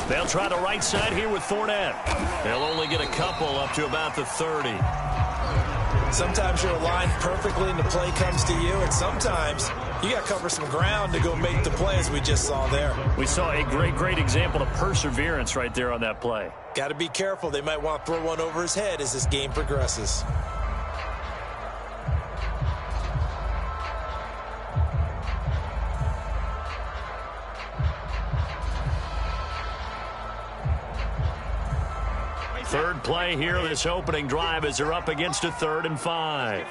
They'll try the right side here with Fournette. They'll only get a couple up to about the 30. Sometimes you're aligned perfectly and the play comes to you, and sometimes you got to cover some ground to go make the play, as we just saw there. We saw a great example of perseverance right there on that play. Got to be careful. They might want to throw one over his head as this game progresses. Third play here, this opening drive, as they're up against a 3rd and 5.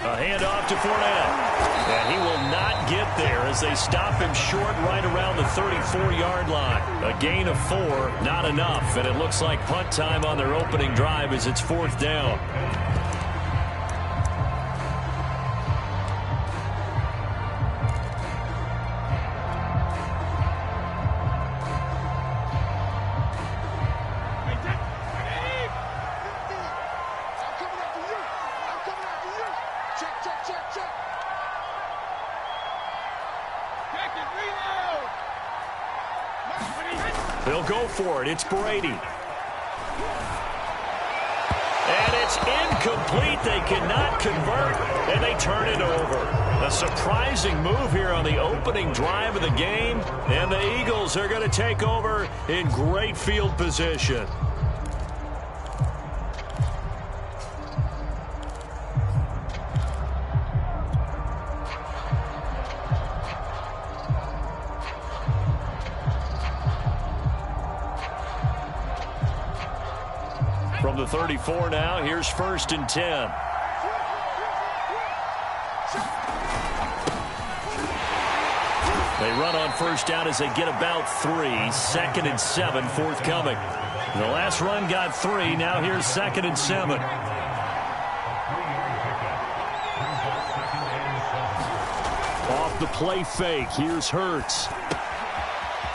A handoff to Fournette. And he will not get there as they stop him short right around the 34-yard line. A gain of 4, not enough. And it looks like punt time on their opening drive as it's 4th down. They'll go for it. It's Brady. And it's incomplete. They cannot convert, and they turn it over. A surprising move here on the opening drive of the game, and the Eagles are going to take over in great field position. From the 34 now, here's 1st and 10. They run on 1st down as they get about 3. 2nd and 7 forthcoming. The last run got 3. Now here's 2nd and 7. Off the play fake. Here's Hurts.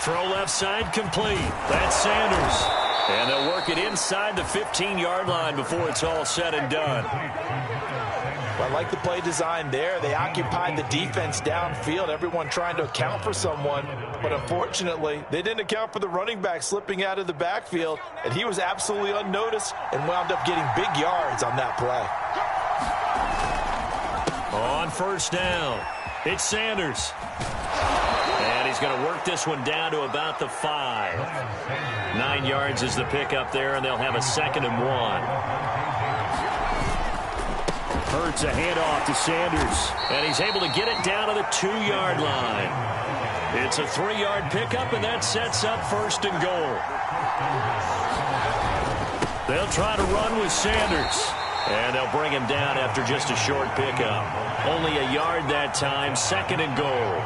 Throw left side complete. That's Sanders. And they'll work it inside the 15-yard line before it's all said and done. Well, I like the play design there. They occupied the defense downfield, everyone trying to account for someone. But unfortunately, they didn't account for the running back slipping out of the backfield, and he was absolutely unnoticed and wound up getting big yards on that play. On 1st down, it's Sanders. And he's going to work this one down to about the 5. 9 yards is the pickup there, and they'll have a 2nd and 1. Hurts a handoff to Sanders, and he's able to get it down to the 2-yard line. It's a 3-yard pickup, and that sets up 1st and goal. They'll try to run with Sanders, and they'll bring him down after just a short pickup. Only a yard that time, 2nd and goal.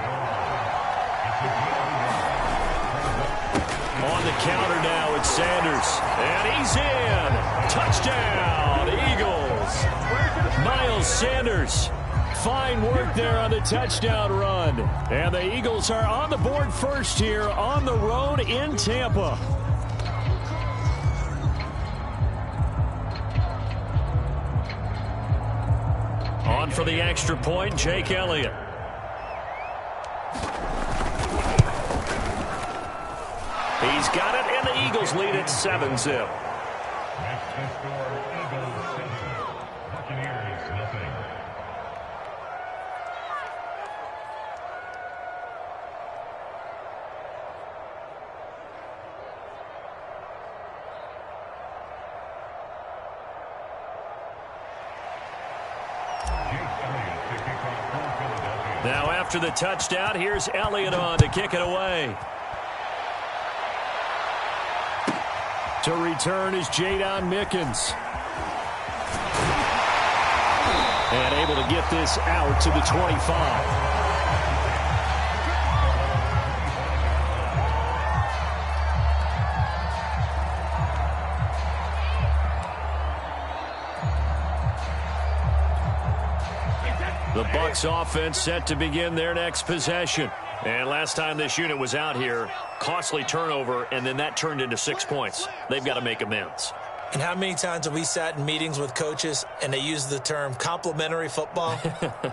On the counter now, it's Sanders. And he's in. Touchdown, Eagles. Miles Sanders. Fine work there on the touchdown run. And the Eagles are on the board first here on the road in Tampa. On for the extra point, Jake Elliott. He's got it, and the Eagles lead at 7-0. Next to score, Eagles 7, Buccaneers 0. Now after the touchdown, here's Elliott on to kick it away. To return is Jadon Mickens. And able to get this out to the 25. The Bucs offense set to begin their next possession. And last time this unit was out here, costly turnover, and then that turned into 6 points. They've got to make amends. And how many times have we sat in meetings with coaches and they use the term complementary football?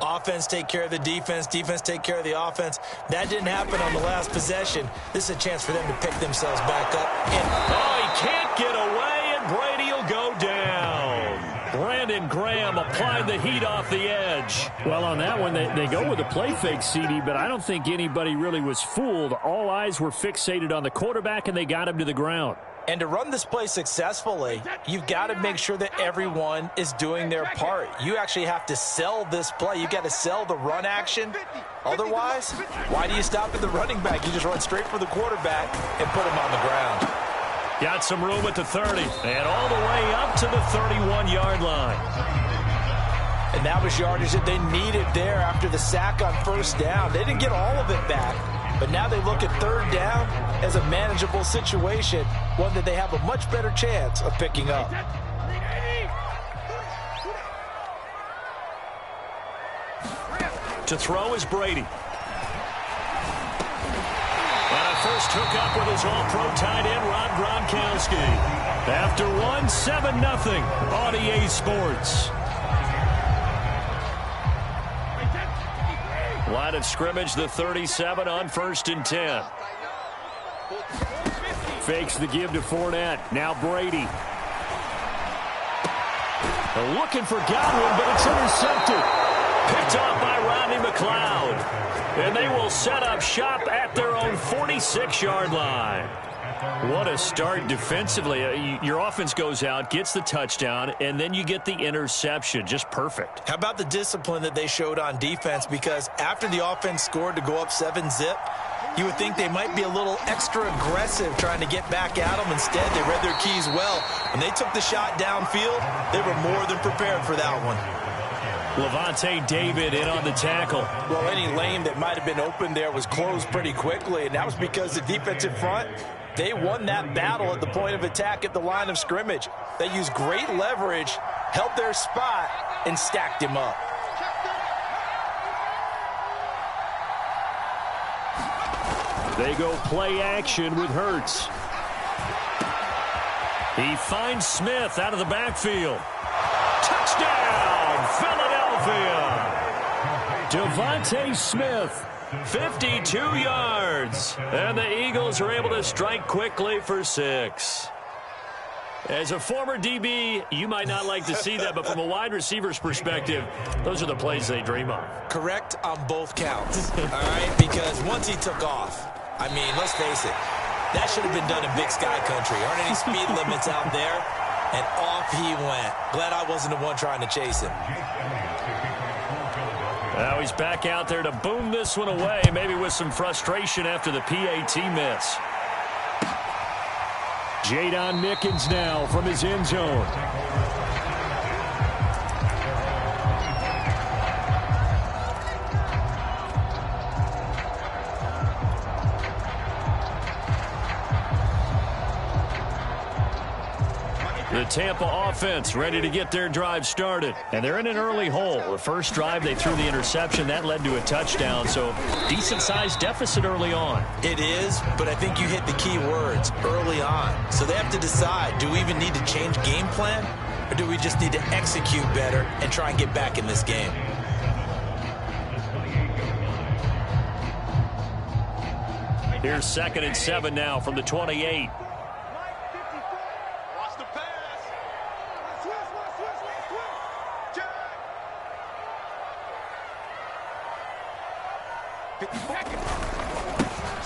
Offense take care of the defense, defense take care of the offense. That didn't happen on the last possession. This is a chance for them to pick themselves back up. Oh, he can't get away, and Brady will go down. Brandon Graham applied the heat off the edge. Well, on that one, they go with a play fake, CD, but I don't think anybody really was fooled. All eyes were fixated on the quarterback, and they got him to the ground. And to run this play successfully, you've got to make sure that everyone is doing their part. You actually have to sell this play. You've got to sell the run action. Otherwise, why do you stop at the running back? You just run straight for the quarterback and put him on the ground. Got some room at the 30 and all the way up to the 31-yard line. And that was yardage that they needed there after the sack on first down. They didn't get all of it back, but now they look at third down as a manageable situation, one that they have a much better chance of picking up. To throw is Brady. And a first hookup with his all-pro tight end, Rob Gronkowski. After one, 7-0 on EA Sports. Line of scrimmage, the 37 on 1st and 10. Fakes the give to Fournette. Now Brady. They're looking for Godwin, but it's intercepted. Picked off by Rodney McLeod. And they will set up shop at their own 46-yard line. What a start defensively. Your offense goes out, gets the touchdown, and then you get the interception. Just perfect. How about the discipline that they showed on defense? Because after the offense scored to go up 7-zip, you would think they might be a little extra aggressive trying to get back at them. Instead, they read their keys well. When they took the shot downfield, they were more than prepared for that one. Levante David in on the tackle. Well, any lane that might have been open there was closed pretty quickly, and that was because the defensive front, they won that battle at the point of attack at the line of scrimmage. They used great leverage, held their spot, and stacked him up. They go play action with Hurts. He finds Smith out of the backfield. Touchdown, Philadelphia. Devontae Smith, 52 yards. And the Eagles are able to strike quickly for 6. As a former DB, you might not like to see that, but from a wide receiver's perspective, those are the plays they dream of. Correct on both counts, all right? Because once he took off, I mean, let's face it, that should have been done in Big Sky Country. Aren't any speed limits out there? And off he went. Glad I wasn't the one trying to chase him. Now he's back out there to boom this one away, maybe with some frustration after the PAT miss. Jadon Mickens now from his end zone. The Tampa offense ready to get their drive started. And they're in an early hole. The first drive, they threw the interception. That led to a touchdown. So decent-sized deficit early on. It is, but I think you hit the key words, early on. So they have to decide, do we even need to change game plan? Or do we just need to execute better and try and get back in this game? Here's 2nd and 7 now from the 28.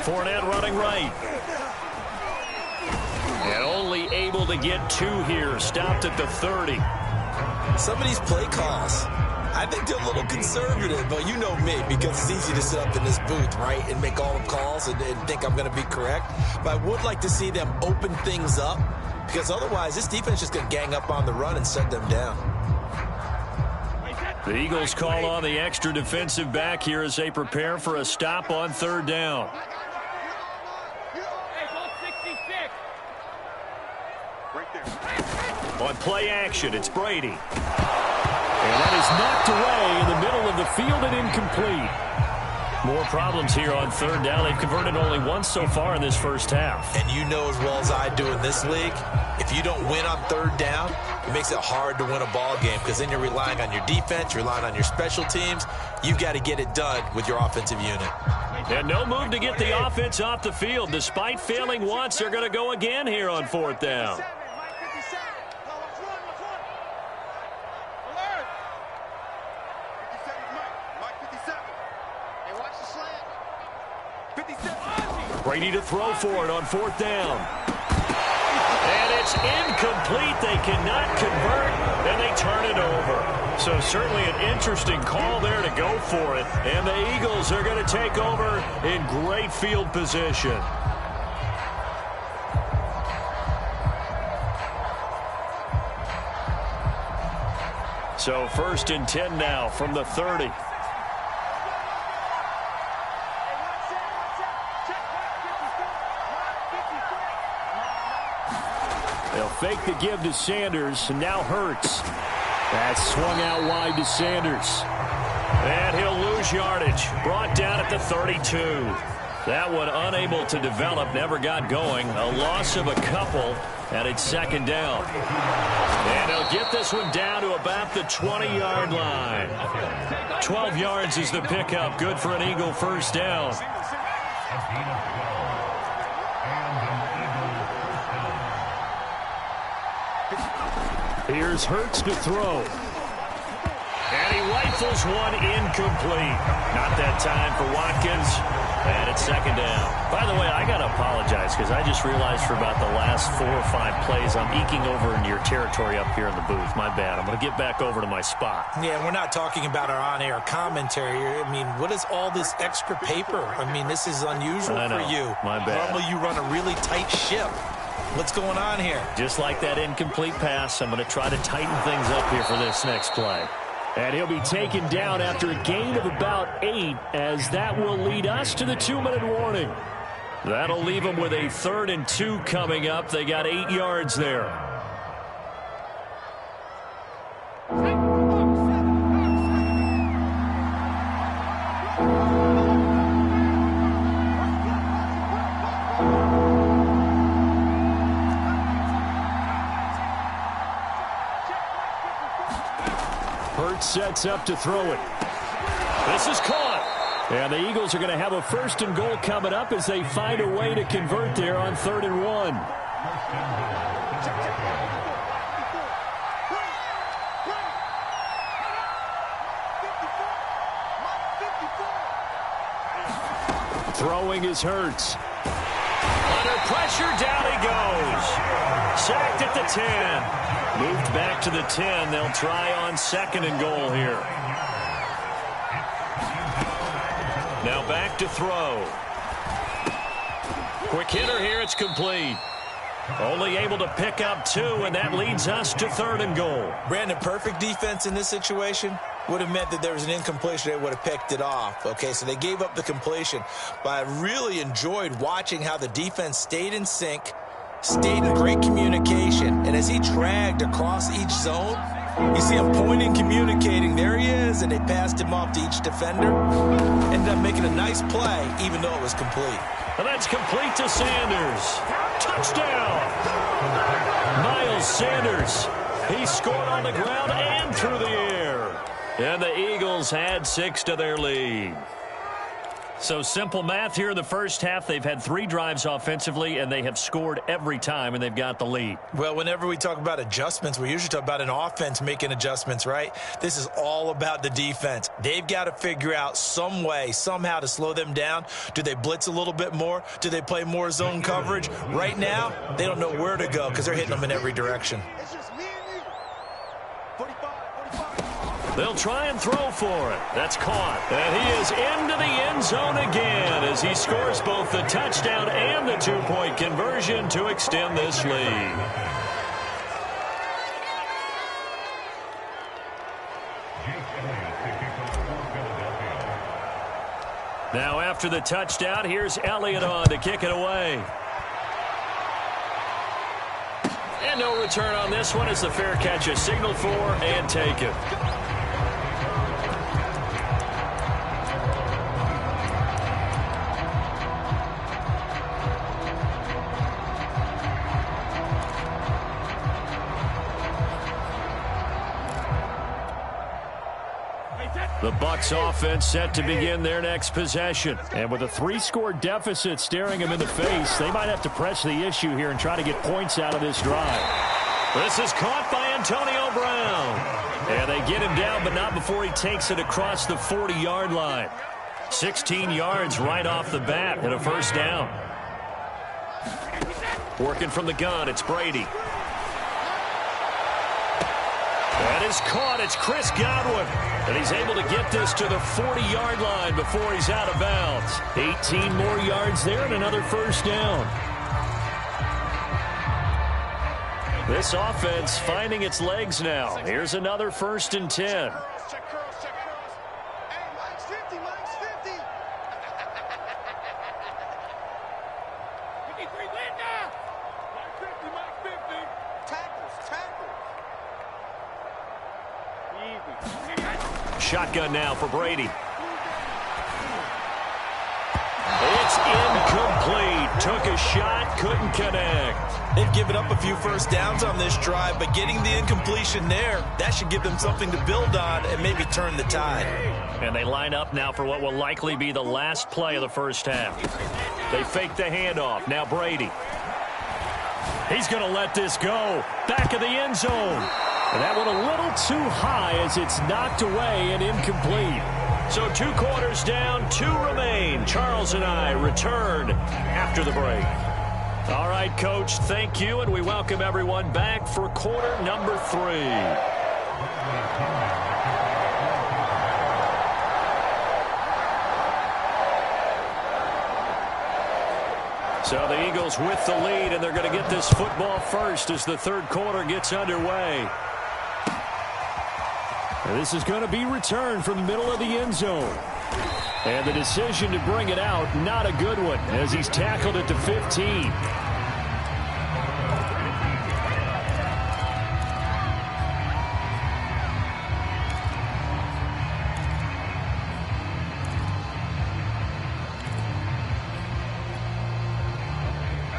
Fournette running right. And only able to get 2 here. Stopped at the 30. Some of these play calls, I think they're a little conservative, but you know me, because it's easy to sit up in this booth, right, and make all the calls and think I'm going to be correct. But I would like to see them open things up, because otherwise this defense is just going to gang up on the run and shut them down. The Eagles call on the extra defensive back here as they prepare for a stop on 3rd down. On play action, it's Brady. And that is knocked away in the middle of the field and incomplete. More problems here on third down. They've converted only once so far in this first half. And you know as well as I do in this league, if you don't win on third down, it makes it hard to win a ball game because then you're relying on your defense, you're relying on your special teams. You've got to get it done with your offensive unit. And no move to get the offense off the field. Despite failing once, they're going to go again here on fourth down. Brady to throw for it on fourth down. And it's incomplete. They cannot convert, and they turn it over. So certainly an interesting call there to go for it. And the Eagles are going to take over in great field position. So 1st and 10 now from the 30. They'll fake the give to Sanders, and now Hurts. That's swung out wide to Sanders. And he'll lose yardage. Brought down at the 32. That one unable to develop, never got going. A loss of a couple, and it's second down. And he'll get this one down to about the 20-yard line. 12 yards is the pickup. Good for an Eagle first down. Here's Hurts to throw. And he rifles one incomplete. Not that time for Watkins. And it's second down. By the way, I got to apologize because I just realized for about the last 4 or 5 plays I'm eking over into your territory up here in the booth. My bad. I'm going to get back over to my spot. Yeah, we're not talking about our on-air commentary. I mean, what is all this extra paper? I mean, this is unusual for you. My bad. Normally you run a really tight ship. What's going on here? Just like that incomplete pass, I'm going to try to tighten things up here for this next play. And he'll be taken down after a gain of about 8, as that will lead us to the 2-minute warning. That'll leave them with a 3rd and 2 coming up. They got 8 yards there. Sets up to throw it. This is caught. And the Eagles are going to have a 1st and goal coming up as they find a way to convert there on 3rd and 1. Throwing is Hurts. Under pressure, down he goes. Sacked at the 10. Moved back to the 10. They'll try on 2nd and goal here. Now back to throw. Quick hitter here. It's complete. Only able to pick up 2, and that leads us to 3rd and goal. Brandon, perfect defense in this situation would have meant that there was an incompletion. They would have picked it off. Okay, so they gave up the completion. But I really enjoyed watching how the defense stayed in sync, stayed in great communication, and as he dragged across each zone, you see him pointing, communicating. There he is, and they passed him off to each defender. Ended up making a nice play, even though it was complete. And that's complete to Sanders. Touchdown! Miles Sanders. He scored on the ground and through the air. And the Eagles add 6 to their lead. So simple math here in the first half. They've had 3 drives offensively, and they have scored every time, and they've got the lead. Well, whenever we talk about adjustments, we usually talk about an offense making adjustments, right? This is all about the defense. They've got to figure out some way, somehow to slow them down. Do they blitz a little bit more? Do they play more zone coverage? Right now, they don't know where to go because they're hitting them in every direction. They'll try and throw for it. That's caught. And he is into the end zone again as he scores both the touchdown and the 2-point conversion to extend this lead. Now after the touchdown, here's Elliott on to kick it away. And no return on this one as the fair catch is signaled for and taken. The Bucs offense set to begin their next possession. And with a 3-score deficit staring them in the face, they might have to press the issue here and try to get points out of this drive. This is caught by Antonio Brown. And they get him down, but not before he takes it across the 40-yard line. 16 yards right off the bat and a first down. Working from the gun, it's Brady. That is caught. It's Chris Godwin. And he's able to get this to the 40-yard line before he's out of bounds. 18 more yards there and another first down. This offense finding its legs now. Here's another 1st and 10. Shotgun now for Brady. It's incomplete. Took a shot, couldn't connect. They've given up a few first downs on this drive, but getting the incompletion there, that should give them something to build on and maybe turn the tide. And they line up now for what will likely be the last play of the first half. They fake the handoff. Now Brady. He's going to let this go. Back of the end zone. And that one a little too high as it's knocked away and incomplete. So 2 quarters down, 2 remain. Charles and I return after the break. All right, Coach, thank you, and we welcome everyone back for quarter number 3. So the Eagles with the lead, and they're going to get this football first as the 3rd quarter gets underway. And this is going to be returned from the middle of the end zone. And the decision to bring it out, not a good one, as he's tackled at the 15.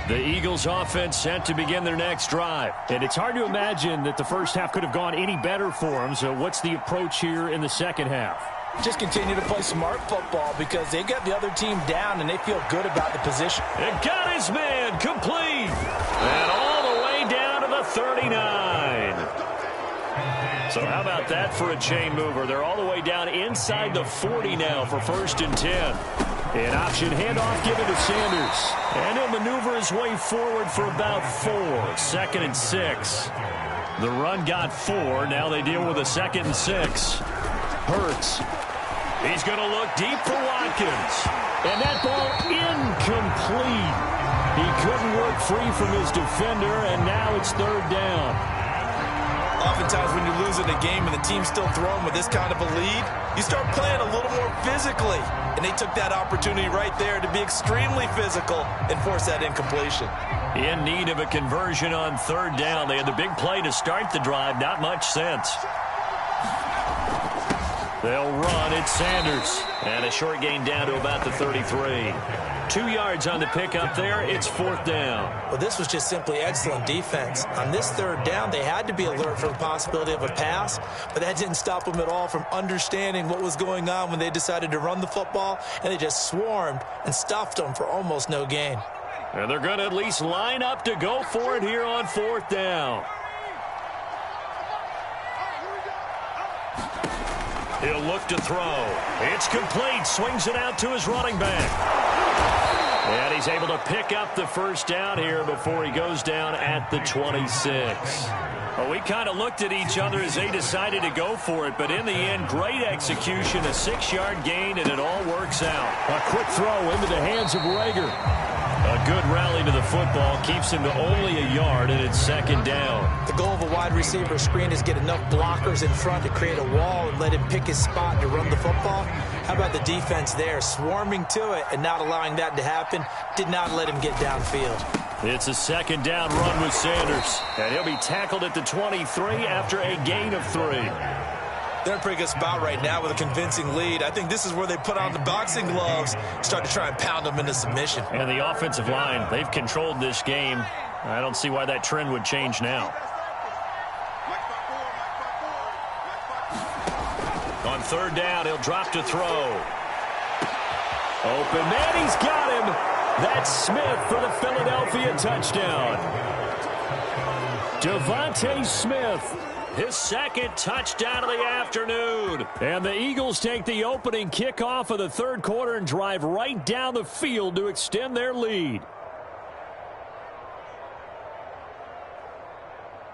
The Eagles offense set to begin their next drive. And it's hard to imagine that the first half could have gone any better for them. So what's the approach here in the second half? Just continue to play smart football because they got the other team down and they feel good about the position. And got his man complete. And all the way down to the 39. So how about that for a chain mover? They're all the way down inside the 40 now for 1st and 10. An option handoff given to Sanders. And he'll maneuver his way forward for about 4. 2nd and 6. The run got 4. Now they deal with a 2nd and 6. Hurts. He's going to look deep for Watkins. And that ball incomplete. He couldn't work free from his defender, and now it's 3rd down. Oftentimes when you're losing a game and the team's still throwing with this kind of a lead, you start playing a little more physically. And they took that opportunity right there to be extremely physical and force that incompletion. In need of a conversion on 3rd down. They had the big play to start the drive. Not much sense. They'll run. It's Sanders. And a short gain down to about the 33. 2 yards on the pickup there. It's 4th down. Well, this was just simply excellent defense. On this 3rd down, they had to be alert for the possibility of a pass, but that didn't stop them at all from understanding what was going on when they decided to run the football, and they just swarmed and stuffed them for almost no gain. And they're going to at least line up to go for it here on 4th down. He'll look to throw. It's complete. Swings it out to his running back. And he's able to pick up the first down here before he goes down at the 26. Well, we kind of looked at each other as they decided to go for it, but in the end, great execution, a 6-yard gain, and it all works out. A quick throw into the hands of Rager. A good rally to the football keeps him to only a yard, and it's 2nd down. The goal of a wide receiver screen is get enough blockers in front to create a wall and let him pick his spot to run the football. How about the defense there, swarming to it and not allowing that to happen? Did not let him get downfield. It's a 2nd down run with Sanders, and he'll be tackled at the 23 after a gain of 3. They're in a pretty good spot right now with a convincing lead. I think this is where they put on the boxing gloves, start to try and pound them into submission. And the offensive line, they've controlled this game. I don't see why that trend would change now. On On third down, he'll drop to throw. Open man, he's got him. That's Smith for the Philadelphia touchdown. Devontae Smith, his second touchdown of the afternoon. And the Eagles take the opening kickoff of the third quarter and drive right down the field to extend their lead.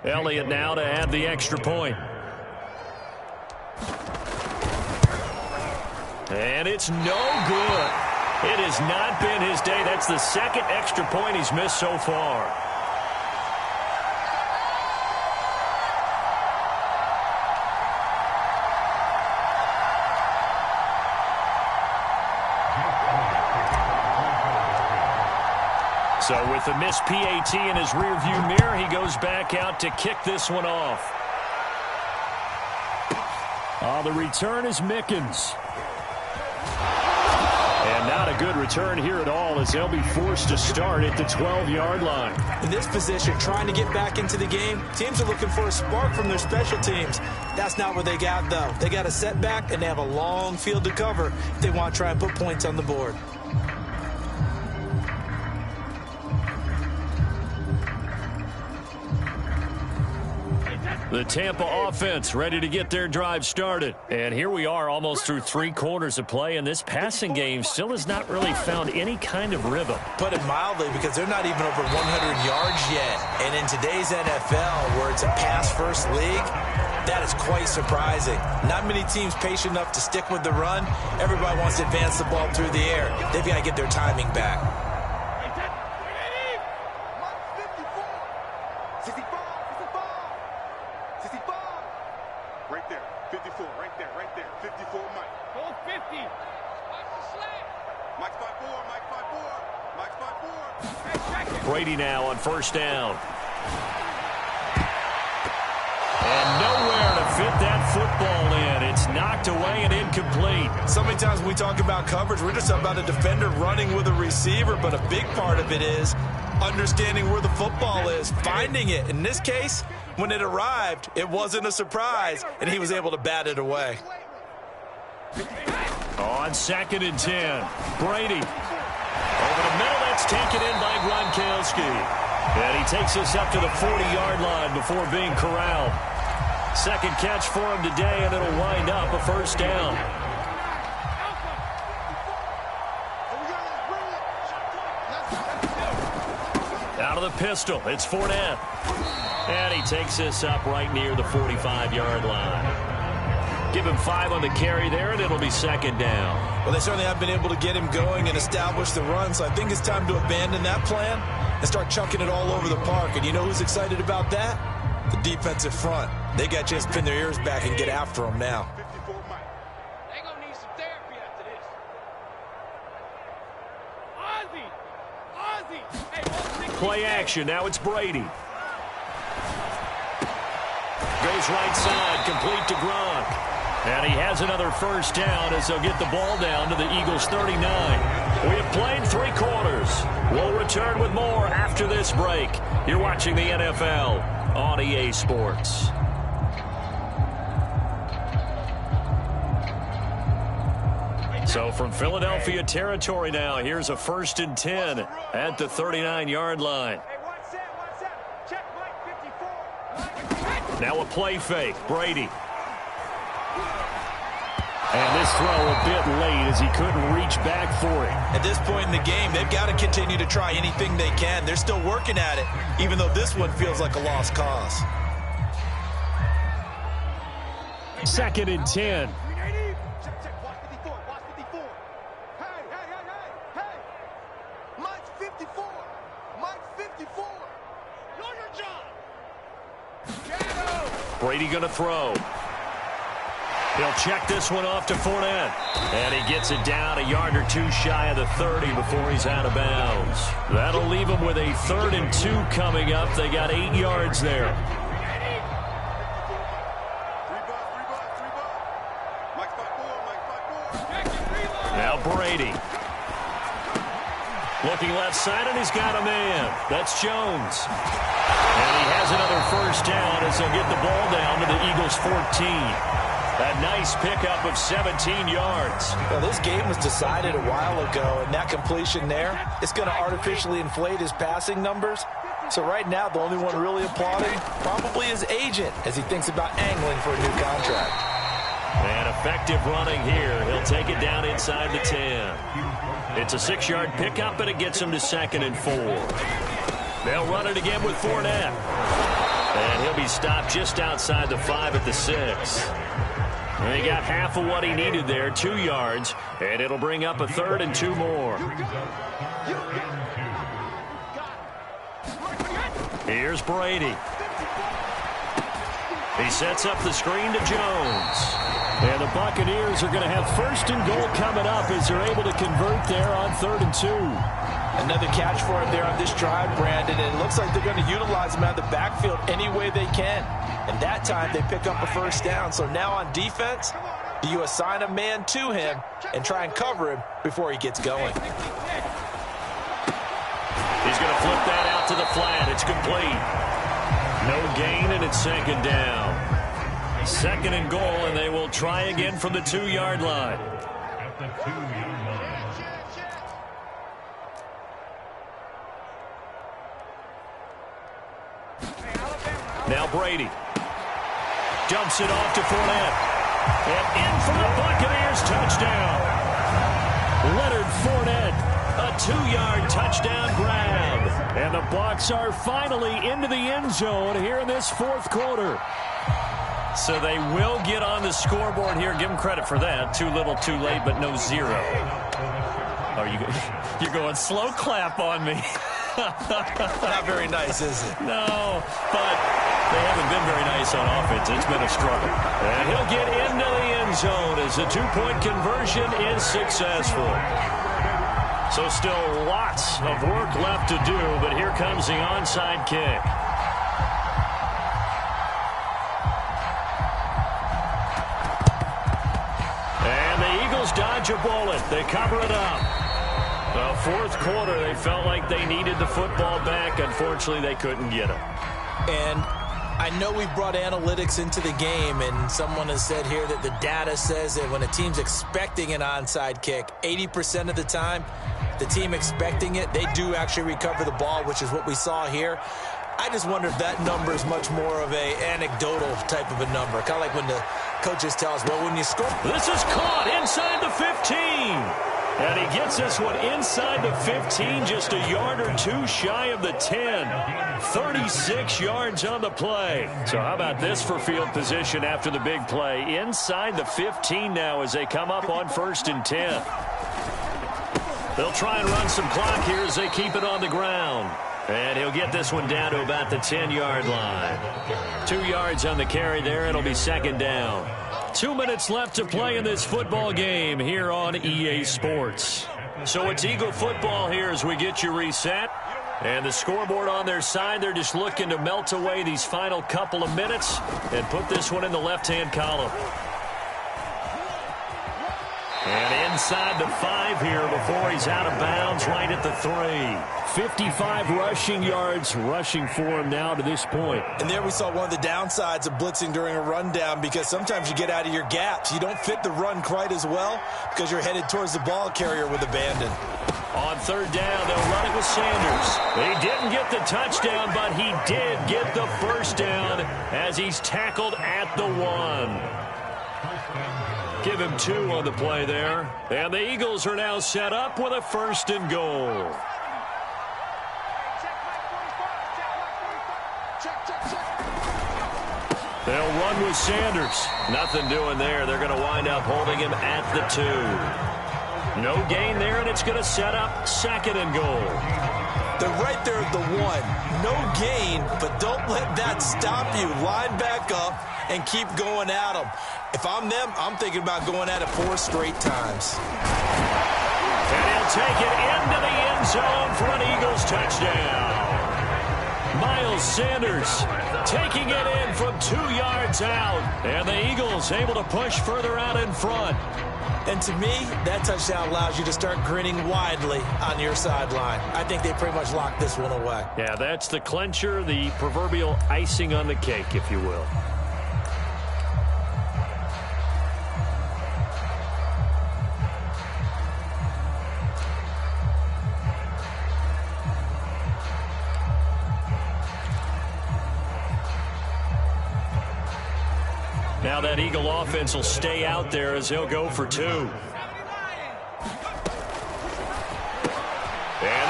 Elliott now to add the extra point. And it's no good. It has not been his day. That's the second extra point he's missed so far. So with the missed PAT in his rearview mirror, he goes back out to kick this one off. The return is Mickens. And not a good return here at all, as they'll be forced to start at the 12-yard line. In this position, trying to get back into the game, teams are looking for a spark from their special teams. That's not what they got, though. They got a setback, and they have a long field to cover if they want to try and put points on the board. The Tampa offense ready to get their drive started. And here we are almost through 3 quarters of play, and this passing game still has not really found any kind of rhythm. Put it mildly, because they're not even over 100 yards yet. And in today's NFL, where it's a pass-first league, that is quite surprising. Not many teams patient enough to stick with the run. Everybody wants to advance the ball through the air. They've got to get their timing back. Brady now on first down. And nowhere to fit that football in. It's knocked away and incomplete. So many times when we talk about coverage, we're just about a defender running with a receiver, but a big part of it is understanding where the football is, finding it. In this case, when it arrived, it wasn't a surprise, and he was able to bat it away. On 2nd and 10, Brady. Over the middle, that's taken in by Gronkowski. And he takes us up to the 40-yard line before being corralled. Second catch for him today, and it'll wind up a first down. Out of the pistol, it's Fournette. And he takes this up right near the 45-yard line. Give him 5 on the carry there, and it'll be second down. Well, they certainly have been able to get him going and establish the run, so I think it's time to abandon that plan and start chucking it all over the park. And you know who's excited about that? The defensive front. They got a chance to pin their ears back and get after him now. They're going to need some therapy after this. Play action. Now it's Brady. Goes right side, complete to Gronk. And he has another first down as they'll get the ball down to the Eagles' 39. We have played 3 quarters. We'll return with more after this break. You're watching the NFL on EA Sports. So from Philadelphia territory now, here's a 1st and 10 at the 39-yard line. Now a play fake, Brady. And this throw a bit late as he couldn't reach back for it. At this point in the game, they've got to continue to try anything they can. They're still working at it, even though this one feels like a lost cause. 2nd and 10. Brady going to throw. He'll check this one off to Fournette. And he gets it down a yard or 2 shy of the 30 before he's out of bounds. That'll leave him with a 3rd and 2 coming up. They got 8 yards there. Now Brady. Looking left side, and he's got a man. That's Jones. And he has another first down as they'll get the ball down to the Eagles' 14. A nice pickup of 17 yards. Well, this game was decided a while ago, and that completion there is going to artificially inflate his passing numbers. So right now, the only one really applauding probably his agent as he thinks about angling for a new contract. And effective running here. He'll take it down inside the 10. It's a 6-yard pickup, and it gets him to 2nd and 4. They'll run it again with Fournette. And he'll be stopped just outside the 5 at the 6. And he got half of what he needed there, 2 yards, and it'll bring up a 3rd and 2 more. Here's Brady. He sets up the screen to Jones. And the Buccaneers are going to have 1st and goal coming up as they're able to convert there on 3rd and 2. Another catch for him there on this drive, Brandon, and it looks like they're going to utilize him out of the backfield any way they can. And that time they pick up a 1st down. So now on defense, do you assign a man to him and try and cover him before he gets going? He's going to flip that out to the flat. It's complete. No gain, and it's 2nd down. 2nd and goal, and they will try again from the 2-yard line. At the 2-yard line. Now Brady dumps it off to Fournette. And in for the Buccaneers touchdown. Leonard Fournette, a 2-yard touchdown grab. And the Bucs are finally into the end zone here in this 4th quarter. So they will get on the scoreboard here. Give them credit for that. Too little, too late, but no 0. You're going slow clap on me. Not very nice, is it? No, but they haven't been very nice on offense. It's been a struggle. And he'll get into the end zone as the 2-point conversion is successful. So still lots of work left to do, but here comes the onside kick. And the Eagles dodge a bullet. They cover it up. The 4th quarter, they felt like they needed the football back. Unfortunately, they couldn't get it. And I know we brought analytics into the game, and someone has said here that the data says that when a team's expecting an onside kick, 80% of the time, the team expecting it, they do actually recover the ball, which is what we saw here. I just wonder if that number is much more of a anecdotal type of a number, kind of like when the coaches tell us, well, when you score. This is caught inside the 15. And he gets this one inside the 15, just a yard or 2 shy of the 10. 36 yards on the play. So how about this for field position after the big play? Inside the 15 now as they come up on 1st and 10. They'll try and run some clock here as they keep it on the ground. And he'll get this one down to about the 10-yard line. 2 yards on the carry there. It'll be 2nd down. 2 minutes left to play in this football game here on EA Sports. So it's Eagle football here as we get you reset. And the scoreboard on their side, they're just looking to melt away these final couple of minutes and put this one in the left-hand column. And inside the 5 here before he's out of bounds right at the 3. 55 rushing yards rushing for him now to this point. And there we saw one of the downsides of blitzing during a rundown, because sometimes you get out of your gaps. You don't fit the run quite as well because you're headed towards the ball carrier with abandon. On 3rd down, they'll run it with Sanders. He didn't get the touchdown, but he did get the 1st down as he's tackled at the 1. Give him 2 on the play there. And the Eagles are now set up with a 1st and goal. They'll run with Sanders. Nothing doing there. They're going to wind up holding him at the 2. No gain there, and it's going to set up 2nd and goal. They're right there at the 1. No gain, but don't let that stop you. Line back up and keep going at them. If I'm them, I'm thinking about going at it 4 straight times. And he'll take it into the end zone for an Eagles touchdown. Miles Sanders taking it in from 2 yards out. And the Eagles able to push further out in front. And to me, that touchdown allows you to start grinning widely on your sideline. I think they pretty much locked this one away. Yeah, that's the clincher, the proverbial icing on the cake, if you will. Now that Eagle offense will stay out there as he'll go for 2. And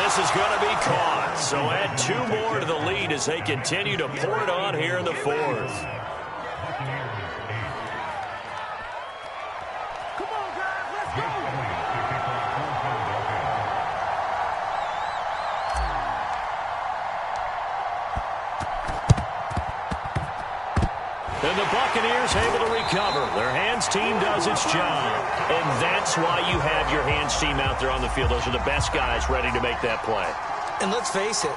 this is going to be caught. So add 2 more to the lead as they continue to pour it on here in the 4th. And the Buccaneers able to recover. Their hands team does its job. And that's why you have your hands team out there on the field. Those are the best guys ready to make that play. And let's face it,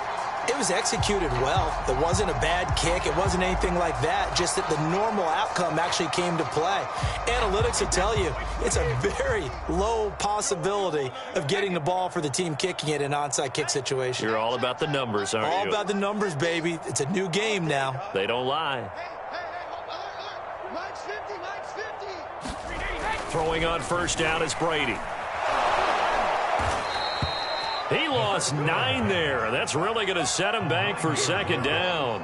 it was executed well. It wasn't a bad kick. It wasn't anything like that. Just that the normal outcome actually came to play. Analytics will tell you it's a very low possibility of getting the ball for the team kicking it in an onside kick situation. You're all about the numbers, aren't you? All about the numbers, baby. It's a new game now. They don't lie. Throwing on first down is Brady. He lost 9 there. That's really going to set him back for second down.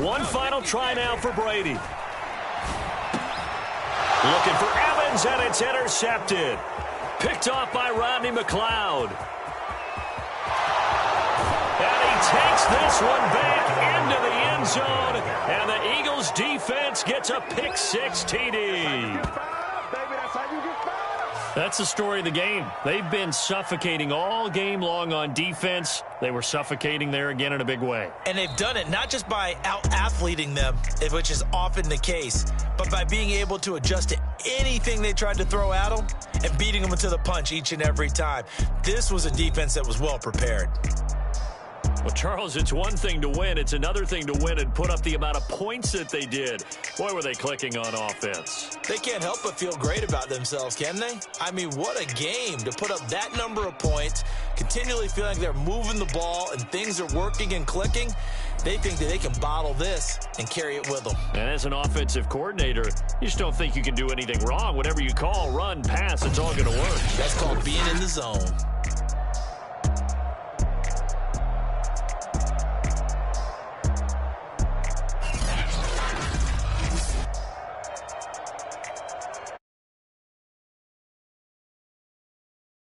One final try now for Brady. Looking for Evans, and it's intercepted. Picked off by Rodney McLeod. And he takes this one back into the end zone. And the Eagles defense gets a pick-6 TD. That's the story of the game. They've been suffocating all game long on defense. They were suffocating there again in a big way. And they've done it not just by out-athleting them, which is often the case, but by being able to adjust to anything they tried to throw at them and beating them to the punch each and every time. This was a defense that was well prepared. Well, Charles, it's one thing to win. It's another thing to win and put up the amount of points that they did. Boy, were they clicking on offense. They can't help but feel great about themselves, can they? I mean, what a game to put up that number of points, continually feeling like they're moving the ball and things are working and clicking. They think that they can bottle this and carry it with them. And as an offensive coordinator, you just don't think you can do anything wrong. Whatever you call, run, pass, it's all going to work. That's called being in the zone.